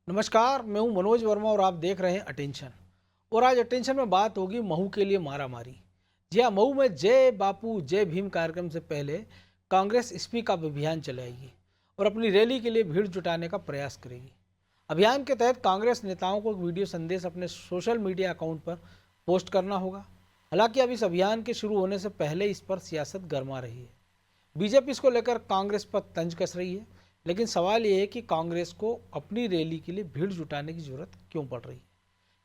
नमस्कार, मैं हूं मनोज वर्मा और आप देख रहे हैं अटेंशन। और आज अटेंशन में बात होगी महू के लिए मारामारी। जी हाँ, महू में जय बापू जय भीम कार्यक्रम से पहले कांग्रेस स्पीक अप अभियान चलाएगी और अपनी रैली के लिए भीड़ जुटाने का प्रयास करेगी। अभियान के तहत कांग्रेस नेताओं को एक वीडियो संदेश अपने सोशल मीडिया अकाउंट पर पोस्ट करना होगा। हालांकि अब इस अभियान के शुरू होने से पहले इस पर सियासत गर्मा रही है। बीजेपी इसको लेकर कांग्रेस पर तंज कस रही है, लेकिन सवाल ये है कि कांग्रेस को अपनी रैली के लिए भीड़ जुटाने की जरूरत क्यों पड़ रही है।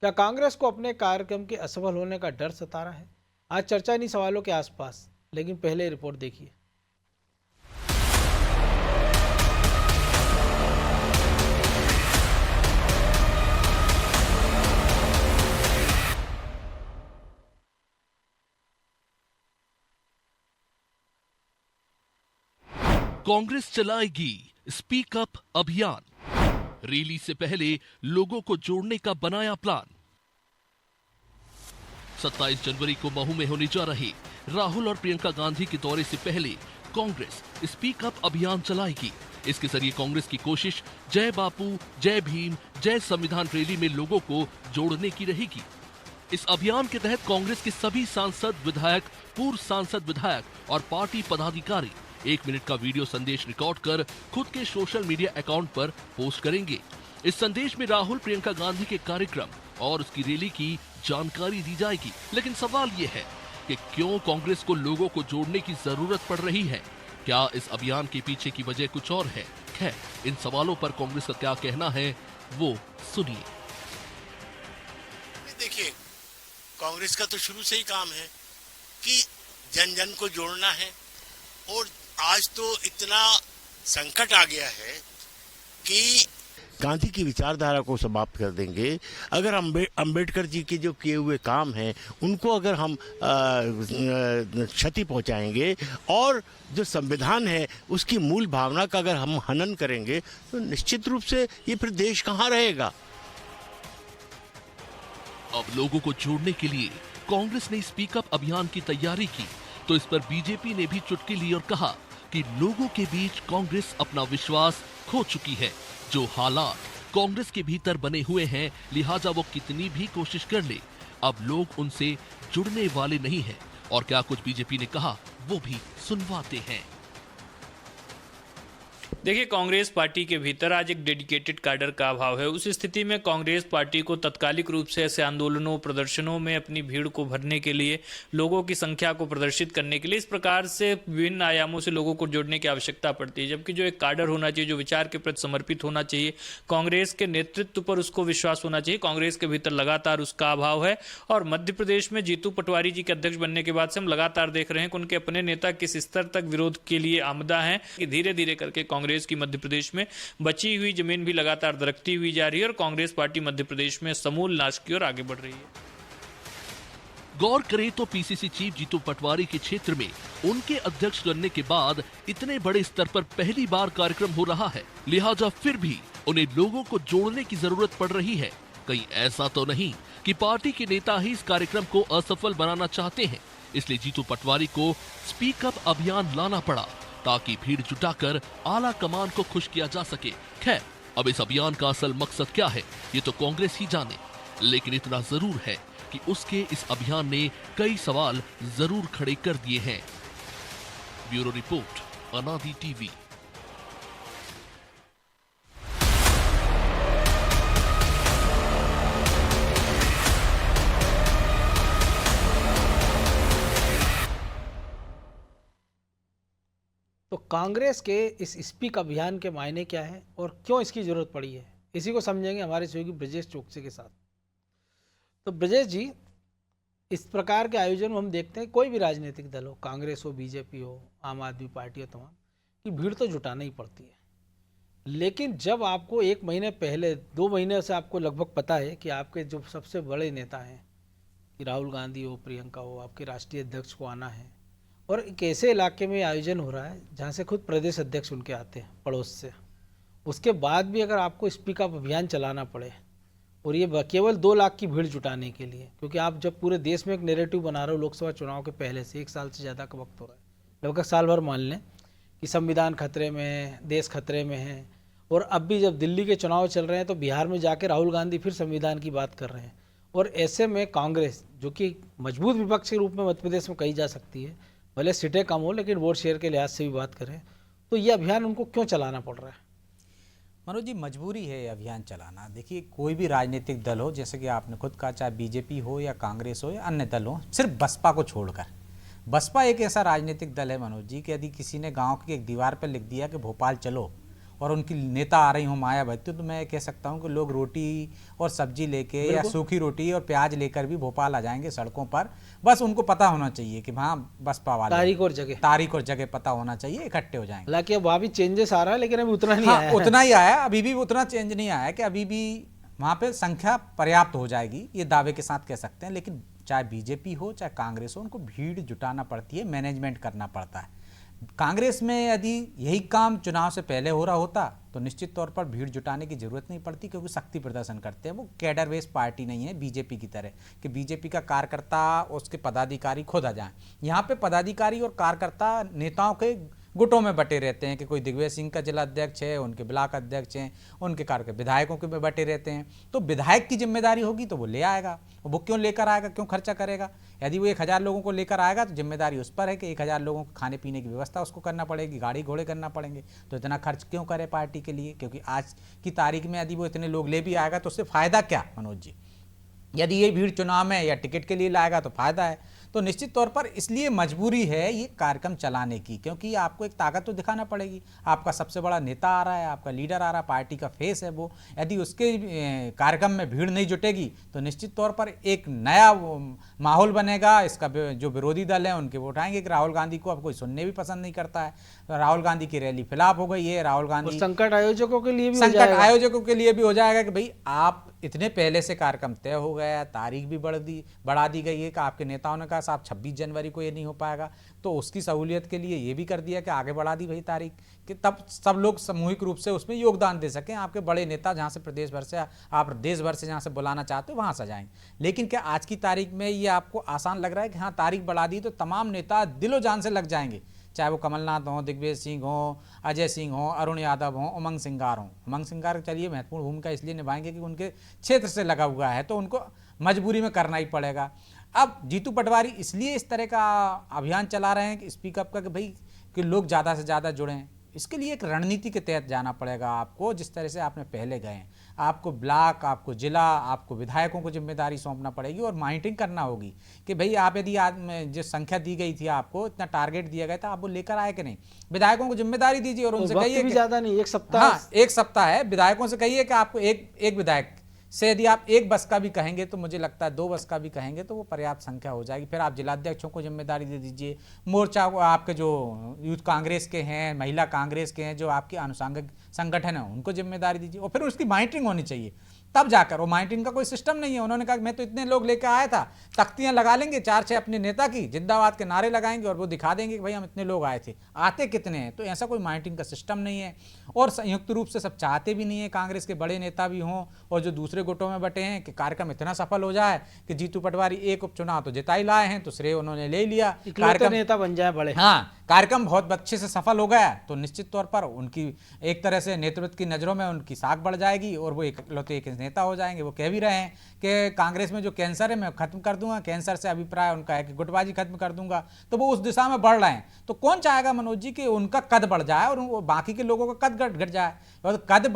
क्या कांग्रेस को अपने कार्यक्रम के असफल होने का डर सता रहा है? आज चर्चा इन्हीं सवालों के आसपास, लेकिन पहले रिपोर्ट देखिए। कांग्रेस चलाएगी स्पीक अप अभियान। रैली से पहले लोगों को जोड़ने का बनाया प्लान। 27 जनवरी को महू में होने जा रहे राहुल और प्रियंका गांधी के दौरे से पहले कांग्रेस स्पीक अप अभियान चलाएगी। इसके जरिए कांग्रेस की कोशिश जय बापू जय भीम जय संविधान रैली में लोगों को जोड़ने की रहेगी। इस अभियान के तहत कांग्रेस के सभी सांसद, विधायक, पूर्व सांसद, विधायक और पार्टी पदाधिकारी 1 मिनट का वीडियो संदेश रिकॉर्ड कर खुद के सोशल मीडिया अकाउंट पर पोस्ट करेंगे। इस संदेश में राहुल, प्रियंका गांधी के कार्यक्रम और उसकी रैली की जानकारी दी जाएगी। लेकिन सवाल ये है कि क्यों कांग्रेस को लोगों को जोड़ने की जरूरत पड़ रही है? क्या इस अभियान के पीछे की वजह कुछ और है? खैर, इन सवालों पर कांग्रेस का क्या कहना है वो सुनिए। देखिए, कांग्रेस का तो शुरू से ही काम है कि जन जन को जोड़ना है। और आज तो इतना संकट आ गया है कि गांधी की विचारधारा को समाप्त कर देंगे। अगर अंबेडकर जी के जो किए हुए काम हैं उनको अगर हम क्षति पहुंचाएंगे और जो संविधान है उसकी मूल भावना का अगर हम हनन करेंगे तो निश्चित रूप से ये फिर देश कहाँ रहेगा। अब लोगों को जोड़ने के लिए कांग्रेस ने स्पीक अप अभियान की तैयारी की तो इस पर बीजेपी ने भी चुटकी ली और कहा कि लोगों के बीच कांग्रेस अपना विश्वास खो चुकी है। जो हालात कांग्रेस के भीतर बने हुए हैं, लिहाजा वो कितनी भी कोशिश कर ले, अब लोग उनसे जुड़ने वाले नहीं हैं। और क्या कुछ बीजेपी ने कहा वो भी सुनवाते हैं। देखिए, कांग्रेस पार्टी के भीतर आज एक डेडिकेटेड कैडर का अभाव है। उस स्थिति में कांग्रेस पार्टी को तत्कालिक रूप से ऐसे आंदोलनों, प्रदर्शनों में अपनी भीड़ को भरने के लिए, लोगों की संख्या को प्रदर्शित करने के लिए इस प्रकार से विभिन्न आयामों से लोगों को जोड़ने की आवश्यकता पड़ती है। जबकि जो एक कैडर होना चाहिए, जो विचार के प्रति समर्पित होना चाहिए, कांग्रेस के नेतृत्व पर उसको विश्वास होना चाहिए, कांग्रेस के भीतर लगातार उसका अभाव है। और मध्य प्रदेश में जीतू पटवारी जी के अध्यक्ष बनने के बाद से हम लगातार देख रहे हैं कि उनके अपने नेता किस स्तर तक विरोध के लिए आमदा हैं कि धीरे धीरे करके कांग्रेस की मध्य प्रदेश में बची हुई जमीन भी लगातार दरकती हुई जा रही है और कांग्रेस पार्टी मध्य प्रदेश में समूल नाश की ओर आगे बढ़ रही है। गौर करें तो पीसीसी चीफ जीतू पटवारी के क्षेत्र में उनके अध्यक्ष बनने के बाद इतने बड़े स्तर पर पहली बार कार्यक्रम हो रहा है, लिहाजा फिर भी उन्हें लोगों को जोड़ने की जरूरत पड़ रही है। कहीं ऐसा तो नहीं कि पार्टी के नेता ही इस कार्यक्रम को असफल बनाना चाहते हैं, इसलिए जीतू पटवारी को स्पीक अप अभियान लाना पड़ा ताकि भीड़ जुटाकर आला कमान को खुश किया जा सके। खैर, अब इस अभियान का असल मकसद क्या है ये तो कांग्रेस ही जाने, लेकिन इतना जरूर है कि उसके इस अभियान ने कई सवाल जरूर खड़े कर दिए हैं। ब्यूरो रिपोर्ट, अनादि टीवी। तो कांग्रेस के इस स्पीक अभियान के मायने क्या है और क्यों इसकी जरूरत पड़ी है, इसी को समझेंगे हमारे सहयोगी ब्रजेश चौकसी के साथ। तो ब्रजेश जी, इस प्रकार के आयोजन में हम देखते हैं कोई भी राजनीतिक दल हो, कांग्रेस हो, बीजेपी हो, आम आदमी पार्टी हो, तमाम की भीड़ तो जुटाना ही पड़ती है। लेकिन जब आपको 1 महीने पहले, 2 महीने से आपको लगभग पता है कि आपके जो सबसे बड़े नेता हैं कि राहुल गांधी हो, प्रियंका हो, आपके राष्ट्रीय अध्यक्ष को आना है और एक ऐसे इलाके में आयोजन हो रहा है जहाँ से खुद प्रदेश अध्यक्ष उनके आते हैं पड़ोस से, उसके बाद भी अगर आपको स्पीक अप अभियान चलाना पड़े और ये केवल 2 लाख की भीड़ जुटाने के लिए, क्योंकि आप जब पूरे देश में एक नैरेटिव बना रहे हो लोकसभा चुनाव के पहले से 1 साल से ज़्यादा का वक्त हो रहा है, लगभग साल भर मान लें कि संविधान खतरे में है, देश खतरे में है और अब भी जब दिल्ली के चुनाव चल रहे हैं तो बिहार में जाके राहुल गांधी फिर संविधान की बात कर रहे हैं। और ऐसे में कांग्रेस, जो कि मजबूत विपक्ष के रूप में मध्य प्रदेश में कही जा सकती है, भले सीटें कम हो लेकिन वोट शेयर के लिहाज से भी बात करें, तो ये अभियान उनको क्यों चलाना पड़ रहा है? मनोज जी, मजबूरी है ये अभियान चलाना। देखिए, कोई भी राजनीतिक दल हो, जैसे कि आपने खुद कहा, चाहे बीजेपी हो या कांग्रेस हो या अन्य दल हो, सिर्फ बसपा को छोड़कर, बसपा एक ऐसा राजनीतिक दल है मनोज जी कि यदि किसी ने गांव की एक दीवार पर लिख दिया कि भोपाल चलो और उनकी नेता आ रही हो मायावती, तो मैं कह सकता हूं कि लोग रोटी और सब्जी लेके या सूखी रोटी और प्याज लेकर भी भोपाल आ जाएंगे सड़कों पर। बस उनको पता होना चाहिए कि हाँ बसपा वाले, तारीख और जगह पता होना चाहिए, इकट्ठे हो जाएंगे। हालांकि अब वहाँ भी चेंजेस आ रहा है लेकिन अभी उतना नहीं आया है। उतना ही आया, अभी भी उतना चेंज नहीं आया कि अभी भी वहाँ पे संख्या पर्याप्त हो जाएगी, ये दावे के साथ कह सकते हैं। लेकिन चाहे बीजेपी हो चाहे कांग्रेस हो, उनको भीड़ जुटाना पड़ती है, मैनेजमेंट करना पड़ता है। कांग्रेस में यदि यही काम चुनाव से पहले हो रहा होता तो निश्चित तौर पर भीड़ जुटाने की जरूरत नहीं पड़ती, क्योंकि शक्ति प्रदर्शन करते हैं। वो कैडर बेस्ड पार्टी नहीं है बीजेपी की तरह कि बीजेपी का कार्यकर्ता उसके पदाधिकारी खुद आ जाएं। यहाँ पे पदाधिकारी और कार्यकर्ता नेताओं के गुटों में बटे रहते हैं कि कोई दिग्विजय सिंह का जिला अध्यक्ष है, उनके ब्लॉक अध्यक्ष हैं, उनके कार्य विधायकों के में बटे रहते हैं। तो विधायक की जिम्मेदारी होगी तो वो ले आएगा। वो क्यों लेकर आएगा, क्यों खर्चा करेगा? यदि वो 1000 लोगों को लेकर आएगा तो जिम्मेदारी उस पर है कि 1000 लोगों को खाने पीने की व्यवस्था उसको करना पड़ेगी, गाड़ी घोड़े करना पड़ेंगे। तो इतना खर्च क्यों करे पार्टी के लिए? क्योंकि आज की तारीख में यदि वो इतने लोग ले भी आएगा तो उससे फायदा क्या मनोज जी? यदि ये भीड़ चुनाव में या टिकट के लिए लाएगा तो फायदा है। तो निश्चित तौर पर इसलिए मजबूरी है ये कार्यक्रम चलाने की, क्योंकि आपको एक ताकत तो दिखाना पड़ेगी। आपका सबसे बड़ा नेता आ रहा है, आपका लीडर आ रहा है, पार्टी का फेस है वो। यदि उसके कार्यक्रम में भीड़ नहीं जुटेगी तो निश्चित तौर पर एक नया माहौल बनेगा। इसका जो विरोधी दल है उनके वोट आएंगे कि राहुल गांधी को अब कोई सुनने भी पसंद नहीं करता है, राहुल गांधी की रैली फ्लॉप हो गई है। राहुल गांधी संकट आयोजकों के लिए भी हो जाएगा कि भाई आप इतने पहले से कार्यक्रम तय हो गया, तारीख भी बढ़ा दी गई है कि आपके नेताओं ने कहा साहब 26 जनवरी को ये नहीं हो पाएगा, तो उसकी सहूलियत के लिए ये भी कर दिया कि आगे बढ़ा दी भाई तारीख, कि तब सब लोग सामूहिक रूप से उसमें योगदान दे सकें। आपके बड़े नेता जहाँ से प्रदेश भर से, आप देश भर से जहाँ से बुलाना चाहते हो वहाँ सजाएं। लेकिन क्या आज की तारीख में ये आपको आसान लग रहा है कि हाँ तारीख बढ़ा दी तो तमाम नेता दिलो जान से लग जाएंगे, चाहे वो कमलनाथ हो, दिग्विजय सिंह हो, अजय सिंह हो, अरुण यादव हो, उमंग सिंगार हो। उमंग सिंगार चलिए महत्वपूर्ण भूमिका इसलिए निभाएंगे कि उनके क्षेत्र से लगा हुआ है, तो उनको मजबूरी में करना ही पड़ेगा। अब जीतू पटवारी इसलिए इस तरह का अभियान चला रहे हैं कि स्पीकअप का, कि भाई कि लोग ज़्यादा से ज़्यादा जुड़ें। इसके लिए एक रणनीति के तहत जाना पड़ेगा आपको, जिस तरह से आपने पहले गए। आपको ब्लॉक, आपको जिला, आपको विधायकों को जिम्मेदारी सौंपना पड़ेगी और मॉनिटरिंग करना होगी कि भाई आप यदि जिस संख्या दी गई थी, आपको इतना टारगेट दिया गया था, आप वो लेकर आए कि नहीं। विधायकों को जिम्मेदारी दीजिए और उनसे कहिए कि ज़्यादा नहीं, 1 सप्ताह। हाँ, 1 सप्ताह है। विधायकों से कहिए कि आपको एक विधायक से यदि आप 1 बस का भी कहेंगे तो मुझे लगता है 2 बस का भी कहेंगे तो वो पर्याप्त संख्या हो जाएगी। फिर आप जिलाध्यक्षों को जिम्मेदारी दे दीजिए, मोर्चा को, आपके जो यूथ कांग्रेस के हैं, महिला कांग्रेस के हैं, जो आपके आनुषंगिक संगठन है उनको जिम्मेदारी दीजिए और फिर उसकी मॉनिटरिंग होनी चाहिए। तब जाकर, वो मॉनिटरिंग का कोई सिस्टम नहीं है। उन्होंने कहा मैं तो इतने लोग लेकर आया था, तख्तियां लगा लेंगे 4-6 अपने नेता की, जिंदाबाद के नारे लगाएंगे और वो दिखा देंगे कि भाई हम इतने लोग आए थे, आते कितने हैं। तो ऐसा कोई मॉनिटरिंग का सिस्टम नहीं है और संयुक्त रूप से सब चाहते भी नहीं है, कांग्रेस के बड़े नेता भी हों और जो दूसरे गुटों में बटे हैं, कि कार्यक्रम इतना सफल हो जाए कि जीतू पटवारी एक उपचुनाव तो जिता ही लाए हैं तो श्रेय उन्होंने ले लिया, कार्यक्रम नेता बन जाए बड़े। हाँ, कार्यक्रम बहुत अच्छे से सफल हो गया तो निश्चित तौर पर उनकी एक तरह से नेतृत्व की नज़रों में उनकी साख बढ़ जाएगी और वो इकलौते एक नेता हो जाएंगे। वो कह भी रहे हैं कि कांग्रेस में जो कैंसर है मैं खत्म कर दूंगा, कैंसर से अभिप्राय उनका है कि गुटबाजी खत्म कर दूंगा, तो वो उस दिशा में बढ़ रहे हैं। तो कौन चाहेगा मनोज जी कि उनका कद बढ़ जाए और बाकी के लोगों का कद घट जाए? और कद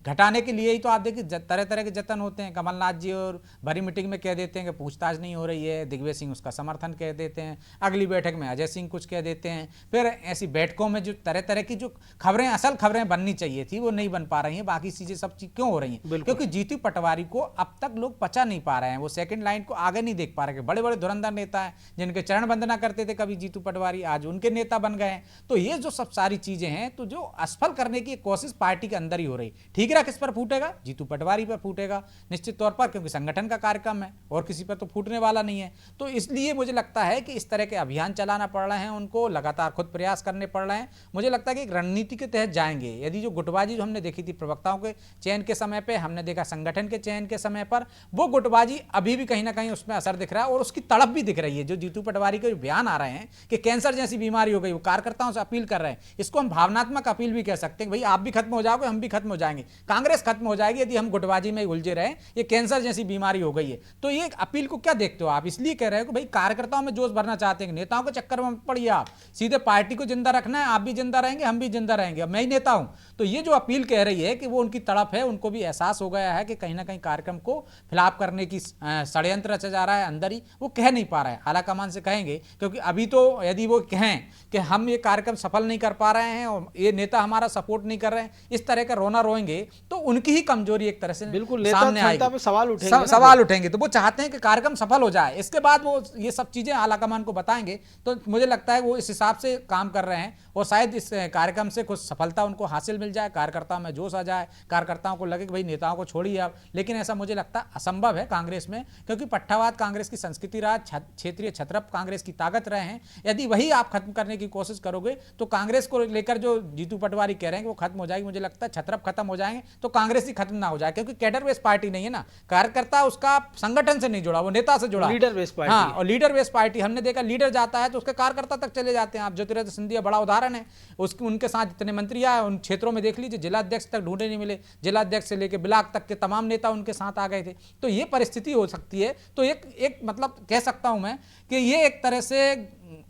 घटाने के लिए ही तो आप देखिए तरह तरह के जतन होते हैं। कमलनाथ जी और बड़ी मीटिंग में कह देते हैं कि पूछताछ नहीं हो रही है, दिग्विजय सिंह उसका समर्थन कह देते हैं, अगली बैठक में अजय सिंह कुछ कह देते हैं। फिर ऐसी बैठकों में जो तरह तरह की जो खबरें, असल खबरें बननी चाहिए थी वो नहीं बन पा रही हैं। बाकी चीजें सब चीज क्यों हो रही हैं? क्योंकि जीतू पटवारी को अब तक लोग पचा नहीं पा रहे हैं, वो सेकंड लाइन को आगे नहीं देख पा रहे। बड़े बड़े धुरंधर नेता हैं जिनके चरण वंदना करते थे कभी जीतू पटवारी, आज उनके नेता बन गए हैं। तो ये जो सब सारी चीजें हैं, तो जो असफल करने की कोशिश पार्टी के अंदर ही हो रही। ठीक है, किस पर फूटेगा? जीतू पटवारी पर फूटेगा निश्चित तौर पर, क्योंकि संगठन का कार्यक्रम है और किसी पर तो फूटने वाला नहीं है। तो इसलिए मुझे लगता है कि इस तरह के अभियान चलाना पड़ रहे हैं, उनको लगातार खुद प्रयास करने पड़ रहे हैं। मुझे लगता है कि एक रणनीति के तहत जाएंगे। यदि जो गुटबाजी जो हमने देखी थी प्रवक्ताओं के चयन के समय पे, हमने देखा का संगठन के चयन के समय पर, वो गुटबाजी अभी भी कहीं ना कहीं उसमें असर दिख रहा है और उसकी तड़प भी दिख रही है। जो जीतू पटवारी के बयान आ रहे हैं कि कैंसर जैसी बीमारी हो गई, वो कार्यकर्ताओं से अपील कर रहे हैं, इसको हम भावनात्मक अपील भी कह सकते हैं। भाई आप भी खत्म हो जाओगे, हम भी खत्म हो जाएंगे, कांग्रेस खत्म हो जाएगी यदि हम गुटबाजी में उलझे रहे, ये कैंसर जैसी बीमारी हो गई है। तो ये अपील को क्या देखते हो आप? इसलिए कह रहे हो कि भाई कार्यकर्ताओं में जोश भरना चाहते हैं, नेताओं के चक्कर में पड़िए आप, सीधे पार्टी को जिंदा रखना है, आप भी जिंदा रहेंगे, हम भी जिंदा रहेंगे, मैं ही नेता हूं। तो ये जो अपील कह रही है कि वो उनकी तड़प है, उनको भी एहसास हो गया है कि कहीं ना कहीं कार्यक्रम को फिलहाप करने की षड्यंत्र रचा जा रहा है अंदर ही, वो कह नहीं पा रहा है। आलाकमान से कहेंगे, क्योंकि अभी तो यदि वो कहें कि हम ये कार्यक्रम सफल नहीं कर पा रहे हैं और ये नेता हमारा सपोर्ट नहीं कर रहे हैं, इस तरह का रोना रोएंगे तो उनकी ही कमजोरी एक तरह से बिल्कुल सामने नेता आएगी, पे सवाल उठेंगे ना। सवाल उठेंगे। तो वो चाहते हैं कि कार्यक्रम सफल हो जाए, इसके बाद वो ये सब चीजें आलाकमान को बताएंगे। तो मुझे लगता है वो इस हिसाब से काम कर रहे हैं और शायद इस कार्यक्रम से कुछ सफलता उनको हासिल मिल जाए, कार्यकर्ताओं में जोश आ जाए, कार्यकर्ताओं को लगे कि भाई नेताओं को छोड़िए आप। लेकिन ऐसा मुझे लगता है असंभव है कांग्रेस में, क्योंकि पट्टावाद कांग्रेस की संस्कृति रहा, क्षेत्रीय छत्रप कांग्रेस की ताकत रहे हैं। यदि वही आप खत्म करने की कोशिश करोगे तो कांग्रेस को लेकर जो जीतू पटवारी कह रहे हैं कि वो खत्म हो जाएगी, मुझे लगता है छत्रप खत्म हो जाएंगे तो कांग्रेस ही खत्म ना हो जाए, क्योंकि कैडर बेस्ड पार्टी नहीं है ना, कार्यकर्ता उसका संगठन से नहीं जुड़ा, वो नेता से जुड़ा, लीडर बेस्ड पार्टी। हाँ, और लीडर बेस्ड पार्टी हमने देखा, लीडर जाता है तो उसके कार्यकर्ता तक चले जाते हैं। आप ज्योतिरादित्य सिंधिया बड़ा उदाहरण है, उसके उनके साथ इतने मंत्री आए, उन क्षेत्रों में देख लीजिए जिलाध्यक्ष तक ढूंढे नहीं मिले, जिलाध्यक्ष से लेकर ब्लॉक तक के तमाम नेता उनके साथ आ गए थे। तो ये परिस्थिति हो सकती है। तो एक मतलब कह सकता हूं मैं कि ये एक तरह से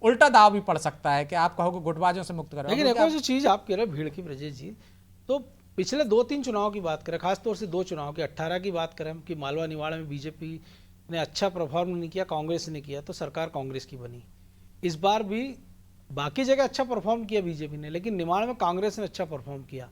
उल्टा दाव भी पड़ सकता है कि आप कहोगे गुटबाजियों से मुक्त करो। लेकिन एक और जो चीज आप कह रहे हो भीड़ की, ब्रजेश जी, तो पिछले 2-3 चुनाव की बात करें, खासतौर से 2 चुनाव के 18 की बात करें कि मालवा निवाड़ा में बीजेपी ने अच्छा परफॉर्म नहीं किया, कांग्रेस ने किया, तो सरकार कांग्रेस की बनी। इस बार भी बाकी जगह अच्छा परफॉर्म किया बीजेपी ने, लेकिन निवाड़ में कांग्रेस ने अच्छा परफॉर्म किया।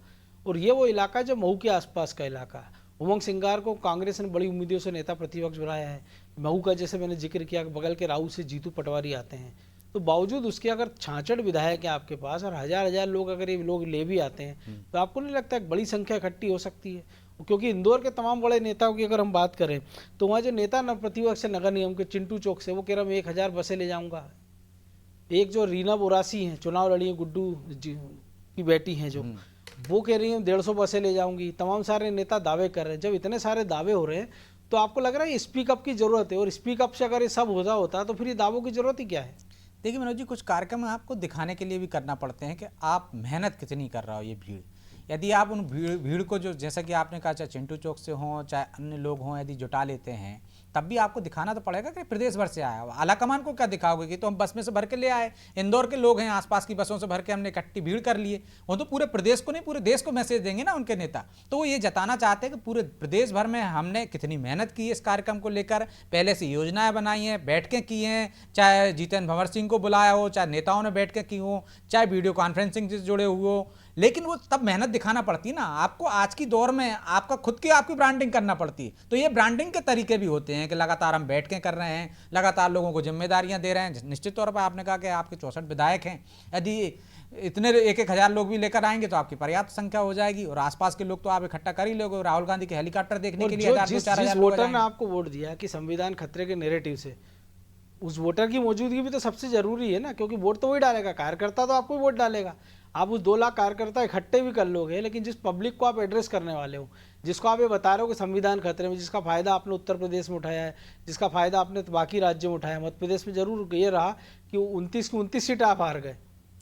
और ये वो इलाका जो महू के आसपास का इलाका है। उमंग सिंगार को कांग्रेस ने बड़ी उम्मीदों से नेता प्रतिपक्ष बनाया है। महू का जैसे मैंने जिक्र किया, बगल के राऊ से जीतू पटवारी आते हैं, तो बावजूद उसके अगर 66 विधायक हैं आपके पास और हजार लोग अगर ये लोग ले भी आते हैं, तो आपको नहीं लगता एक बड़ी संख्या इकट्ठी हो सकती है? क्योंकि इंदौर के तमाम बड़े नेताओं की अगर हम बात करें तो वहाँ जो नेता न प्रतिपक्ष नगर निगम के चिंटू चौक से, वो कह रहा मैं 1000 बसें ले जाऊँगा। एक जो रीना बोरासी हैं, चुनाव लड़ी हैं, गुड्डू की बेटी हैं जो, वो कह रही हैं 150 बसें ले जाऊंगी। तमाम सारे नेता दावे कर रहे हैं। जब इतने सारे दावे हो रहे हैं तो आपको लग रहा है स्पीकअप की जरूरत है, और स्पीकअप से अगर ये सब होता तो फिर ये दावों की जरूरत ही क्या है? देखिए मनोज जी, कुछ कार्यक्रम आपको दिखाने के लिए भी करना पड़ते हैं कि आप मेहनत कितनी कर रहा हो। ये भीड़, यदि आप उन भीड़ को, जो जैसा कि आपने कहा, चाहे चिंटू चौक से हों चाहे अन्य लोग हों, यदि जुटा लेते हैं, तब भी आपको दिखाना तो पड़ेगा कि प्रदेश भर से आया। आलाकमान को क्या दिखाओगे कि तो हम बस में से भर के ले आए, इंदौर के लोग हैं, आसपास की बसों से भर के हमने इकट्ठी भीड़ कर लिए। वो तो पूरे प्रदेश को नहीं, पूरे देश को मैसेज देंगे ना उनके नेता। तो वो ये जताना चाहते हैं कि पूरे प्रदेश भर में हमने कितनी मेहनत की है इस कार्यक्रम को लेकर, पहले से योजनाएं बनाई हैं, बैठकें की हैं, चाहे जीतन भंवर सिंह को बुलाया हो, चाहे नेताओं ने बैठकें की हो, चाहे वीडियो कॉन्फ्रेंसिंग से जुड़े हुए हो, लेकिन वो तब मेहनत दिखाना पड़ती है ना आपको। आज की दौर में आपका खुद की आपकी ब्रांडिंग करना पड़ती है। तो ये ब्रांडिंग के तरीके भी होते हैं कि लगातार हम बैठकें कर रहे हैं, लगातार लोगों को जिम्मेदारियां दे रहे हैं। निश्चित तौर पर आपने कहा कि आपके 64 विधायक हैं, यदि इतने 1-1000 लोग भी लेकर आएंगे तो आपकी पर्याप्त संख्या हो जाएगी, और आसपास के लोग तो आप इकट्ठा कर ही लोगे। राहुल गांधी के हेलीकॉप्टर देखने के लिए 1000-2000 वोटर ने आपको वोट दिया कि संविधान खतरे के नैरेटिव से, उस वोटर की मौजूदगी भी तो सबसे जरूरी है ना, क्योंकि वोट तो वही डालेगा, कार्यकर्ता तो आपको वोट डालेगा। आप उस 2 लाख कार्यकर्ता इकट्ठे भी कर लोगे, लेकिन जिस पब्लिक को आप एड्रेस करने वाले हो, जिसको आप ये बता रहे हो कि संविधान खतरे में, जिसका फायदा आपने उत्तर प्रदेश में उठाया है, जिसका फायदा आपने बाकी राज्यों में उठाया है, मध्य प्रदेश में जरूर ये रहा कि 29 की 29 सीटें आप हार गए।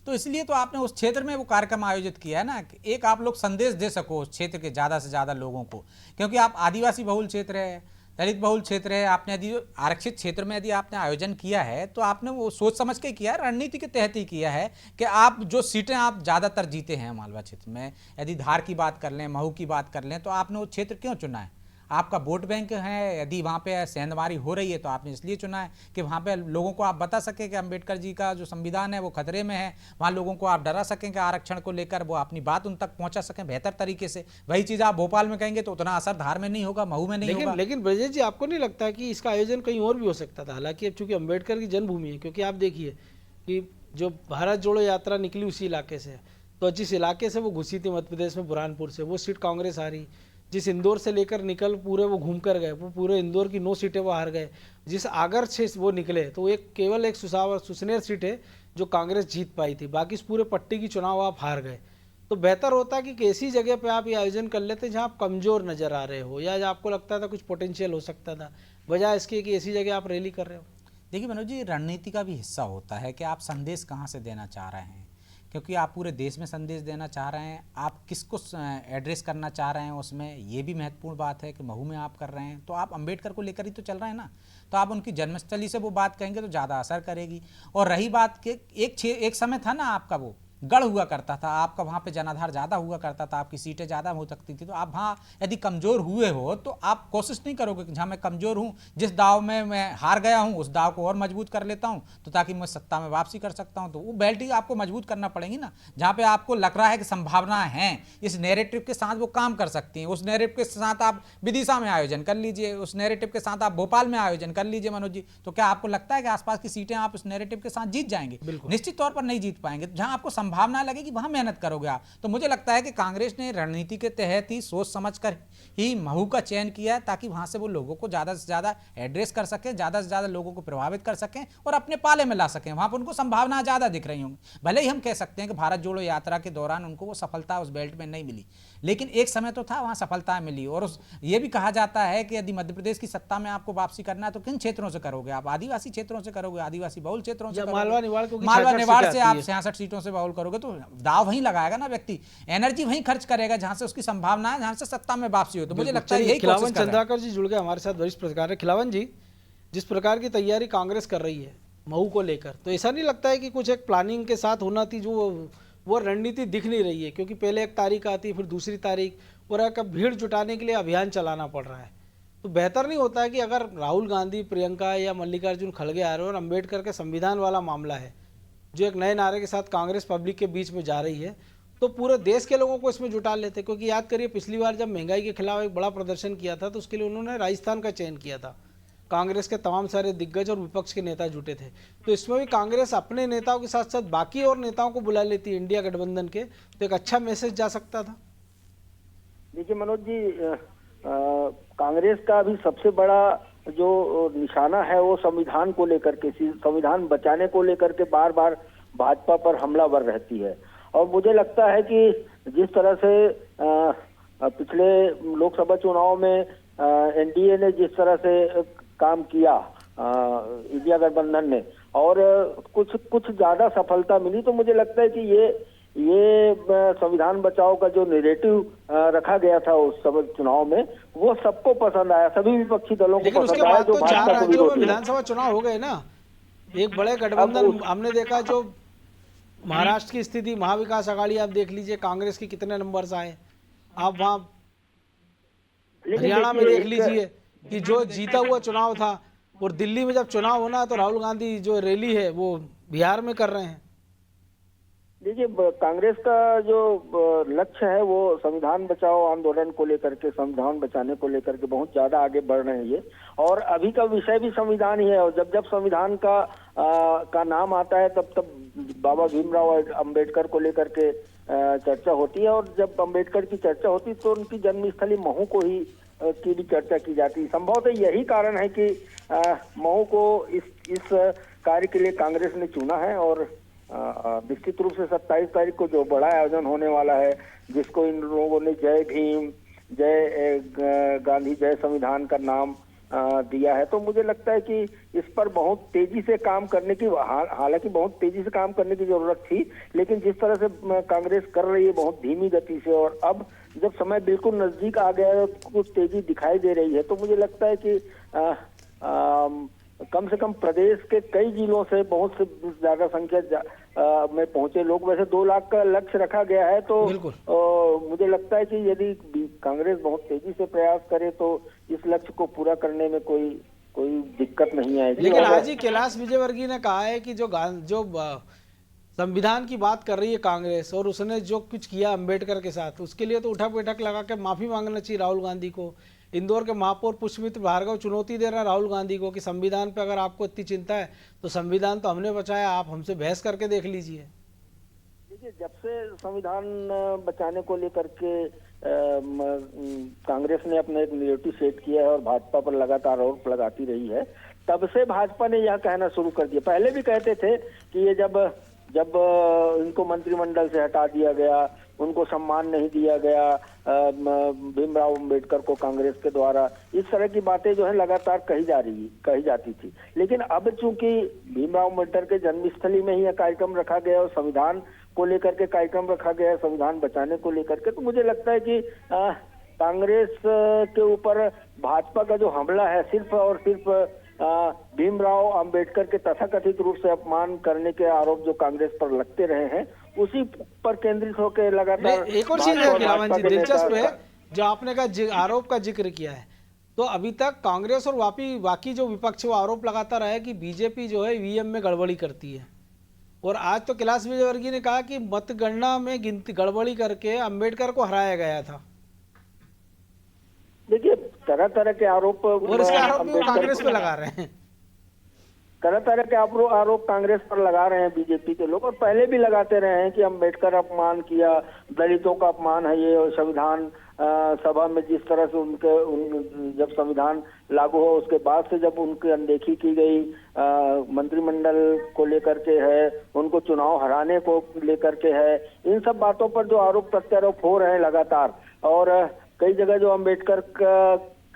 तो इसलिए तो आपने उस क्षेत्र में वो कार्यक्रम आयोजित किया है ना, कि एक आप लोग संदेश दे सको उस क्षेत्र के ज़्यादा से ज़्यादा लोगों को, क्योंकि आप आदिवासी बहुल क्षेत्र है, दलित बहुल क्षेत्र है। आपने यदि आरक्षित क्षेत्र में यदि आपने आयोजन किया है तो आपने वो सोच समझ के किया है, रणनीति के तहत ही किया है कि आप जो सीटें आप ज़्यादातर जीते हैं मालवा क्षेत्र में, यदि धार की बात कर लें, महू की बात कर लें, तो आपने वो क्षेत्र क्यों चुना है? आपका वोट बैंक है, यदि वहाँ पे सेंधमारी हो रही है तो आपने इसलिए चुना है कि वहाँ पे लोगों को आप बता सकें कि अंबेडकर जी का जो संविधान है वो खतरे में है, वहाँ लोगों को आप डरा सकें कि आरक्षण को लेकर वो अपनी बात उन तक पहुँचा सकें बेहतर तरीके से। वही चीज़ आप भोपाल में कहेंगे तो उतना असर धार में नहीं होगा, महू में नहीं होगा। लेकिन ब्रजेश जी, आपको नहीं लगता कि इसका आयोजन कहीं और भी हो सकता था? हालांकि अब चूंकि अम्बेडकर की जन्मभूमि है, क्योंकि आप देखिए कि जो भारत जोड़ो यात्रा निकली उसी इलाके से, तो जिस इलाके से वो घुसी थी मध्य प्रदेश में बुरहानपुर से, वो सीट कांग्रेस हारी। जिस इंदौर से लेकर निकल पूरे वो घूम कर गए, वो पूरे इंदौर की 9 सीटें वो हार गए। जिस आगर से वो निकले तो केवल एक सुसनेर सीट है जो कांग्रेस जीत पाई थी, बाकी इस पूरे पट्टी की चुनाव आप हार गए। तो बेहतर होता कि ऐसी जगह पे आप ये आयोजन कर लेते जहाँ आप कमज़ोर नज़र आ रहे हो या आपको लगता था कुछ पोटेंशियल हो सकता था, बजाय इसके कि ऐसी जगह आप रैली कर रहे हो। देखिए मनोज जी, रणनीति का भी हिस्सा होता है कि आप संदेश कहाँ से देना चाह रहे हैं, क्योंकि आप पूरे देश में संदेश देना चाह रहे हैं, आप किसको एड्रेस करना चाह रहे हैं, उसमें ये भी महत्वपूर्ण बात है कि महू में आप कर रहे हैं तो आप अंबेडकर को लेकर ही तो चल रहे हैं ना, तो आप उनकी जन्मस्थली से वो बात कहेंगे तो ज़्यादा असर करेगी। और रही बात कि एक समय था ना आपका वो गढ़ हुआ करता था, आपका वहाँ पे जनाधार ज़्यादा हुआ करता था, आपकी सीटें ज़्यादा हो सकती थी, तो आप वहाँ यदि कमज़ोर हुए हो तो आप कोशिश नहीं करोगे कि जहाँ मैं कमज़ोर हूँ, जिस दाव में मैं हार गया हूँ उस दाव को और मजबूत कर लेता हूँ तो ताकि मैं सत्ता में वापसी कर सकता हूँ। तो वो बेल्ट ही आपको मजबूत करना पड़ेगी ना, जहाँ पे आपको लग रहा है कि संभावना है, इस नैरेटिव के साथ वो काम कर सकती हैं। उस नैरेटिव के साथ आप विदिशा में आयोजन कर लीजिए, उस नैरेटिव के साथ आप भोपाल में आयोजन कर लीजिए मनोज जी, तो क्या आपको लगता है कि आसपास की सीटें आप उस नैरेटिव के साथ जीत जाएंगे? निश्चित तौर पर नहीं जीत पाएंगे। जहाँ आपको संभावना लगेगी वहाँ मेहनत करोगे आप। तो मुझे लगता है कि कांग्रेस ने रणनीति के तहत ही सोच समझकर ही महू का चयन किया है, ताकि वहां से वो लोगों को ज़्यादा से ज़्यादा एड्रेस कर सकें, ज़्यादा से ज़्यादा लोगों को प्रभावित कर सकें और अपने पाले में ला सकें। वहां पर उनको संभावना ज़्यादा दिख रही होंगी। भले ही हम कह सकते हैं कि भारत जोड़ो यात्रा के दौरान उनको वो सफलता उस बेल्ट में नहीं मिली, लेकिन एक समय तो था वहाँ सफलता मिली। और ये भी कहा जाता है कि यदि मध्य प्रदेश की सत्ता में आपको वापसी करना है तो किन क्षेत्रों से करोगे आप? आदिवासी क्षेत्रों से करोगे, आदिवासी बहुल क्षेत्रों से, मालवा निवाड़ से आप 66 सीटों से बहुल करोगे तो दाव वहीं लगाएगा ना व्यक्ति, एनर्जी वहीं खर्च करेगा जहां से उसकी संभावना है, जहां से सत्ता में वापसी हो। तो मुझे लगता है यही खिलावन चंद्राकर जी जुड़ गए हमारे साथ, वरिष्ठ पत्रकार है। खिलावन जी, जिस प्रकार की तैयारी कांग्रेस कर रही है महू को लेकर, तो ऐसा नहीं लगता है कि कुछ एक प्लानिंग के साथ होना थी, जो वो रणनीति दिख नहीं रही है? क्योंकि पहले एक तारीख आती, फिर दूसरी तारीख, और एक भीड़ जुटाने के लिए अभियान चलाना पड़ रहा है। तो बेहतर नहीं होता है कि अगर राहुल गांधी, प्रियंका या मल्लिकार्जुन खड़गे आ रहे हो और अम्बेडकर के संविधान वाला मामला है, जो एक नए नारे के साथ कांग्रेस पब्लिक के बीच में जा रही है, तो पूरे देश के लोगों को इसमें जुटा लेते? क्योंकि याद करिए पिछली बार जब महंगाई के खिलाफ एक बड़ा प्रदर्शन किया था तो उसके लिए उन्होंने राजस्थान का चयन किया था। कांग्रेस के तमाम सारे दिग्गज और विपक्ष के नेता जुटे थे। तो इसमें भी कांग्रेस अपने नेताओं के साथ साथ बाकी और नेताओं को बुला लेती इंडिया गठबंधन के, तो एक अच्छा मैसेज जा सकता था। देखिए मनोज जी, कांग्रेस का अभी सबसे बड़ा जो निशाना है वो संविधान को लेकर के, संविधान बचाने को लेकर के बार बार भाजपा पर हमलावर रहती है। और मुझे लगता है कि जिस तरह से पिछले लोकसभा चुनाव में एनडीए ने जिस तरह से काम किया, इंडिया गठबंधन ने, और कुछ ज्यादा सफलता मिली, तो मुझे लगता है कि ये संविधान बचाओ का जो नैरेटिव रखा गया था उस सब चुनाव में, वो सबको पसंद आया, सभी विपक्षी दलों को पसंद आया। जो भाजपा को विरोधी, विधानसभा चुनाव हो गए ना, एक बड़े गठबंधन हमने देखा। जो महाराष्ट्र की स्थिति, महाविकास आघाड़ी आप देख लीजिए, कांग्रेस के कितने नंबर्स आए। आप वहां हरियाणा में देख लीजिए कि जो जीता हुआ चुनाव था, और दिल्ली में जब चुनाव होना तो राहुल गांधी जो रैली है वो बिहार में कर रहे हैं। देखिए, कांग्रेस का जो लक्ष्य है वो संविधान बचाओ आंदोलन को लेकर के, संविधान बचाने को लेकर के बहुत ज्यादा आगे बढ़ रहे हैं ये। और अभी का विषय भी संविधान ही है, और जब संविधान का नाम आता है तब बाबा भीमराव अंबेडकर को लेकर के चर्चा होती है। और जब अंबेडकर की चर्चा होती है तो उनकी जन्मस्थली महू को ही की भी चर्चा की जाती है। संभवतः यही कारण है कि महू को इस कार्य के लिए कांग्रेस ने चुना है। और निश्चित रूप से 27 तारीख को जो बड़ा आयोजन होने वाला है, जिसको इन लोगों ने जय भीम, जय गांधी, जय संविधान का नाम दिया है, तो मुझे लगता है कि इस पर बहुत तेजी से काम करने की, हालांकि बहुत तेजी से काम करने की जरूरत थी, लेकिन जिस तरह से कांग्रेस कर रही है बहुत धीमी गति से, और अब जब समय बिल्कुल नजदीक आ गया है तो कुछ तेजी दिखाई दे रही है। तो मुझे लगता है कि कम से कम प्रदेश के कई जिलों से बहुत से ज्यादा संख्या में पहुंचे लोग, वैसे 2 लाख का लक्ष्य रखा गया है, तो मुझे लगता है कि यदि कांग्रेस बहुत तेजी से प्रयास करे तो इस लक्ष्य को पूरा करने में कोई दिक्कत नहीं आएगी। लेकिन आज ही कैलाश विजयवर्गीय ने कहा है कि जो संविधान की बात कर रही है कांग्रेस, और उसने जो कुछ किया अंबेडकर के साथ, उसके लिए तो उठक बैठक लगा के माफी मांगना चाहिए राहुल गांधी को। इंदौर के महापौर पुष्पमित्र भार्गव चुनौती दे रहा है राहुल गांधी को कि संविधान पे अगर आपको इतनी चिंता है तो संविधान तो हमने बचाया, आप हमसे बहस करके देख लीजिए। देखिए, जब से संविधान बचाने को लेकर के कांग्रेस ने अपना एक नैरेटिव सेट किया है और भाजपा पर लगातार आरोप लगाती रही है, तब से भाजपा ने यह कहना शुरू कर दिया। पहले भी कहते थे कि ये जब इनको मंत्रिमंडल से हटा दिया गया उनको सम्मान नहीं दिया गया, भीमराव अंबेडकर को कांग्रेस के द्वारा, इस तरह की बातें जो है लगातार कही जाती थी। लेकिन अब चूंकि भीमराव अंबेडकर के जन्मस्थली में ही यह कार्यक्रम रखा गया और संविधान को लेकर के कार्यक्रम रखा गया है, संविधान बचाने को लेकर के, तो मुझे लगता है कि कांग्रेस के ऊपर भाजपा का जो हमला है सिर्फ और सिर्फ भीमराव अंबेडकर के तथाकथित रूप से अपमान करने के आरोप जो कांग्रेस पर लगते रहे हैं, उसी पर केंद्रित होकर लगातार एक और चीज है खिलावन जी, दिलचस्प है जो आपने का आरोप का जिक्र किया है। तो अभी तक कांग्रेस और बाकी जो विपक्ष वो आरोप लगाता रहा है कि बीजेपी जो है ईवीएम में गड़बड़ी करती है, और आज तो कैलाश विजयवर्गीय ने कहा कि मतगणना में गिनती गड़बड़ी करके अंबेडकर को हराया गया था। देखिए, तरह तरह के आरोप और इसका आरोप भी वो कांग्रेस पे लगा रहे हैं। तरह तरह के आरोप कांग्रेस पर लगा रहे हैं बीजेपी के लोग, और पहले भी लगाते रहे हैं कि अंबेडकर अपमान किया, दलितों का अपमान है ये, और संविधान सभा में जिस तरह से जब संविधान लागू हो उसके बाद से जब उनकी अनदेखी की गई, मंत्रिमंडल को लेकर के है, उनको चुनाव हराने को लेकर के है, इन सब बातों पर जो आरोप प्रत्यारोप हो रहे हैं लगातार, और कई जगह जो अंबेडकर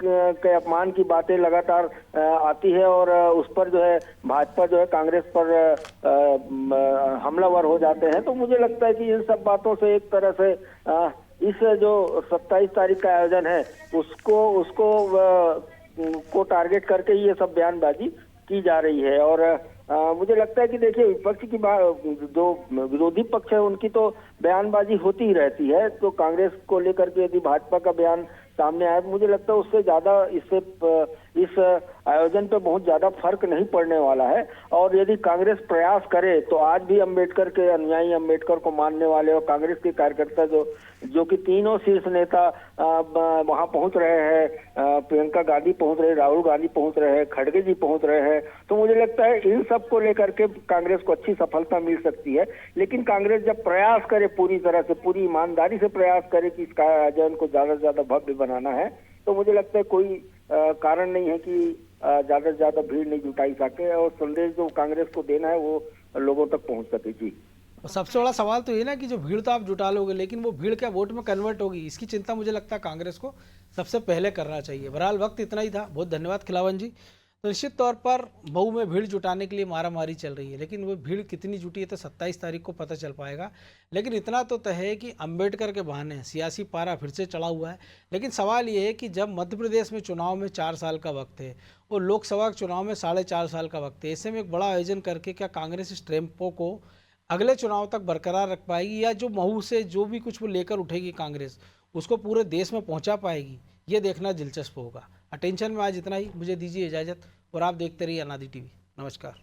के अपमान की बातें लगातार आती है, और उस पर जो है भाजपा जो है कांग्रेस पर हमलावर हो जाते हैं। तो मुझे लगता है कि इन सब बातों से एक तरह से इस जो 27 तारीख का आयोजन है उसको को टारगेट करके ये सब बयानबाजी की जा रही है। और मुझे लगता है कि देखिए, विपक्ष की जो विरोधी पक्ष है उनकी तो बयानबाजी होती ही रहती है, तो कांग्रेस को लेकर के यदि भाजपा का बयान सामने आया तो मुझे लगता है उससे ज्यादा इस आयोजन पे बहुत ज्यादा फर्क नहीं पड़ने वाला है। और यदि कांग्रेस प्रयास करे तो आज भी अंबेडकर के अनुयायी, अंबेडकर को मानने वाले और कांग्रेस के कार्यकर्ता जो कि तीनों शीर्ष नेता वहां पहुंच रहे हैं, प्रियंका गांधी पहुंच रहे, राहुल गांधी पहुंच रहे हैं, खड़गे जी पहुंच रहे हैं, तो मुझे लगता है इन सब को लेकर के कांग्रेस को अच्छी सफलता मिल सकती है। लेकिन कांग्रेस जब प्रयास करे, पूरी तरह से, पूरी ईमानदारी से प्रयास करे कि इस आयोजन को ज्यादा से ज्यादा भव्य बनाना है, तो मुझे लगता है कोई कारण नहीं है कि ज्यादा से ज्यादा भीड़ नहीं जुटाई सके, और संदेश जो कांग्रेस को देना है वो लोगों तक पहुंच सके। जी, सबसे बड़ा सवाल तो ये ना कि जो भीड़ तो आप जुटा लोगे, लेकिन वो भीड़ क्या वोट में कन्वर्ट होगी, इसकी चिंता मुझे लगता है कांग्रेस को सबसे पहले करना चाहिए। बहरहाल वक्त इतना ही था, बहुत धन्यवाद खिलावन जी। तो निश्चित तौर पर मऊ में भीड़ जुटाने के लिए मारामारी चल रही है, लेकिन वो भीड़ कितनी जुटी है तो 27 तारीख को पता चल पाएगा। लेकिन इतना तो तय है कि अंबेडकर के बहाने सियासी पारा फिर से चढ़ा हुआ है। लेकिन सवाल ये है कि जब मध्य प्रदेश में चुनाव में 4 साल का वक्त है और लोकसभा चुनाव में 4.5 साल का वक्त है, ऐसे में एक बड़ा आयोजन करके क्या कांग्रेस इस टेम्पो को अगले चुनाव तक बरकरार रख पाएगी, या जो महू से जो भी कुछ वो लेकर उठेगी कांग्रेस उसको पूरे देश में पहुंचा पाएगी, ये देखना दिलचस्प होगा। अटेंशन में आज इतना ही, मुझे दीजिए इजाज़त और आप देखते रहिए अनादि टीवी। नमस्कार।